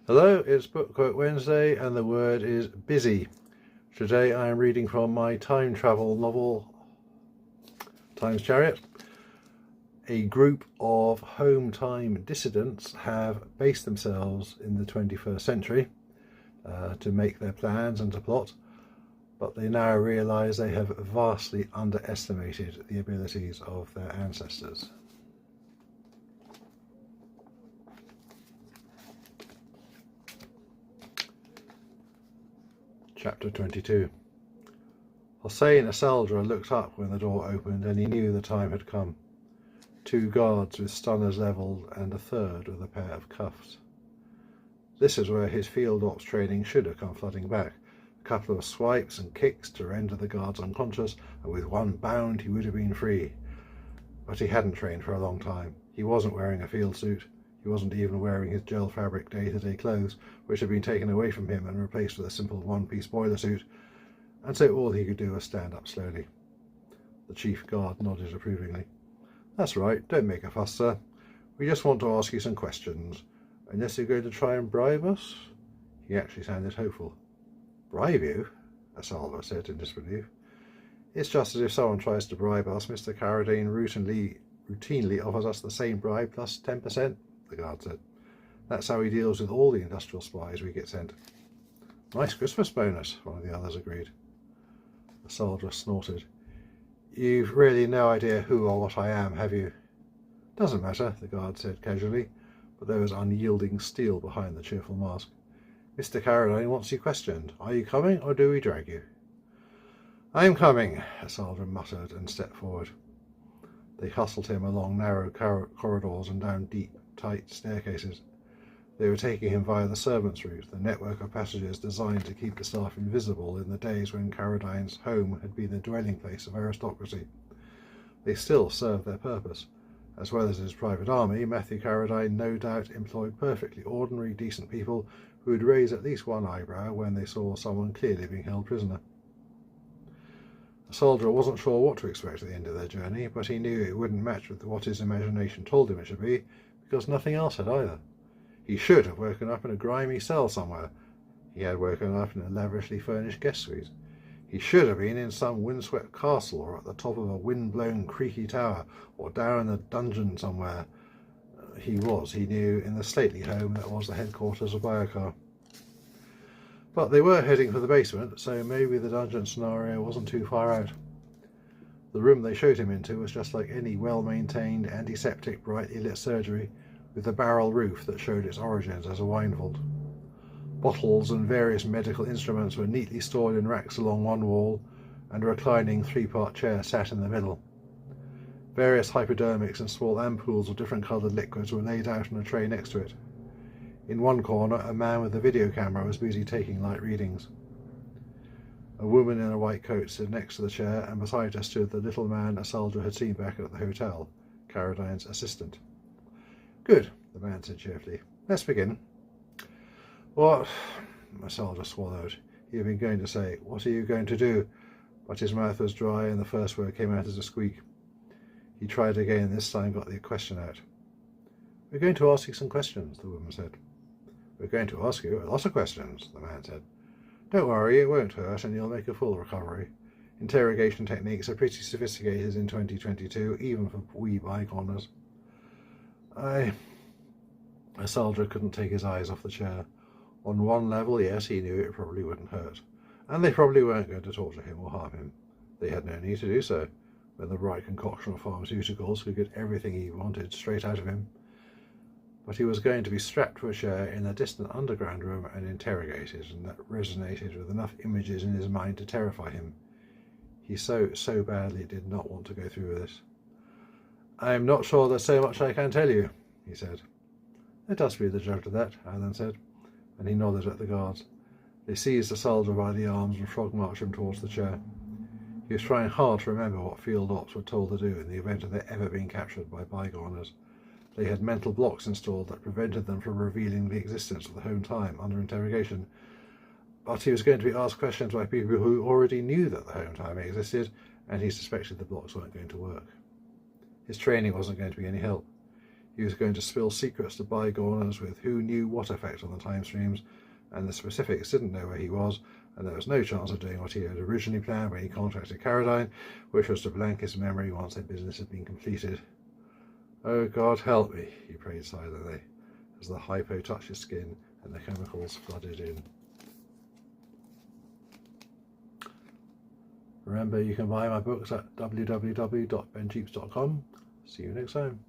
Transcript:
Hello, it's Book Quote Wednesday and the word is busy. Today I am reading from my time travel novel, TIME'S Chariot. A group of home time dissidents have based themselves in the 21st century to make their plans and to plot, but they now realise they have vastly underestimated the abilities of their ancestors. Chapter 22. Hossein Asaldra looked up when the door opened and he knew the time had come. 2 guards with stunners levelled and a third with a pair of cuffs. This is where his field ops training should have come flooding back. A couple of swipes and kicks to render the guards unconscious, and with one bound he would have been free. But he hadn't trained for a long time. He wasn't wearing a field suit. He wasn't even wearing his gel fabric day-to-day clothes, which had been taken away from him and replaced with a simple one-piece boiler suit, and so all he could do was stand up slowly. The chief guard nodded approvingly. "That's right, don't make a fuss, sir. We just want to ask you some questions. Unless you're going to try and bribe us?" He actually sounded hopeful. "Bribe you?" Asalva said in disbelief. "It's just as if someone tries to bribe us, Mr. Carradine routinely offers us the same bribe plus 10%. The guard said. "That's how he deals with all the industrial spies we get sent." "Nice Christmas bonus," one of the others agreed. The soldier snorted. "You've really no idea who or what I am, have you?" "Doesn't matter," the guard said casually, but there was unyielding steel behind the cheerful mask. "Mr. Carradine wants you questioned. Are you coming, or do we drag you?" "I'm coming," Asaldra muttered and stepped forward. They hustled him along narrow corridors and down deep, tight staircases. They were taking him via the servants' route, the network of passages designed to keep the staff invisible in the days when Carradine's home had been the dwelling place of aristocracy. They still served their purpose. As well as his private army, Matthew Carradine no doubt employed perfectly ordinary, decent people who would raise at least one eyebrow when they saw someone clearly being held prisoner. The soldier wasn't sure what to expect at the end of their journey, but he knew it wouldn't match with what his imagination told him it should be, because nothing else had either. He should have woken up in a grimy cell somewhere. He had woken up in a lavishly furnished guest suite. He should have been in some windswept castle, or at the top of a wind-blown creaky tower, or down in a dungeon somewhere. He knew, in the stately home that was the headquarters of Biokar. But they were heading for the basement, so maybe the dungeon scenario wasn't too far out. The room they showed him into was just like any well-maintained, antiseptic, brightly lit surgery, with a barrel roof that showed its origins as a wine vault. Bottles and various medical instruments were neatly stored in racks along one wall, and a reclining 3-part chair sat in the middle. Various hypodermics and small ampoules of different coloured liquids were laid out on a tray next to it. In one corner, a man with a video camera was busy taking light readings. A woman in a white coat stood next to the chair, and beside her stood the little man Asaldra had seen back at the hotel, Carradine's assistant. "Good," the man said cheerfully. "Let's begin." "What?" Asaldra swallowed. He had been going to say, "What are you going to do?" but his mouth was dry and the first word came out as a squeak. He tried again and this time got the question out. "We're going to ask you some questions," the woman said. "We're going to ask you a lot of questions," the man said. "Don't worry, it won't hurt and you'll make a full recovery. Interrogation techniques are pretty sophisticated in 2022, even for we bygoners." Asaldra couldn't take his eyes off the chair. On one level, yes, he knew it probably wouldn't hurt. And they probably weren't going to torture him or harm him. They had no need to do so, when the right concoction of pharmaceuticals could get everything he wanted straight out of him. But he was going to be strapped to a chair in a distant underground room and interrogated, and that resonated with enough images in his mind to terrify him. He so badly did not want to go through with this. "I'm not sure there's so much I can tell you," he said. "There does be the joke to that," Alan said, and he nodded at the guards. They seized the soldier by the arms and frog-marched him towards the chair. He was trying hard to remember what field ops were told to do in the event of their ever being captured by bygoners. They had mental blocks installed that prevented them from revealing the existence of the home time under interrogation. But he was going to be asked questions by people who already knew that the home time existed, and he suspected the blocks weren't going to work. His training wasn't going to be any help. He was going to spill secrets to bygoners with who knew what effect on the time streams, and the specifics didn't know where he was, and there was no chance of doing what he had originally planned when he contacted Caradine, which was to blank his memory once their business had been completed. "Oh God, help me," he prayed silently, as the hypo touched his skin and the chemicals flooded in. Remember, you can buy my books at www.benjeeps.com. See you next time.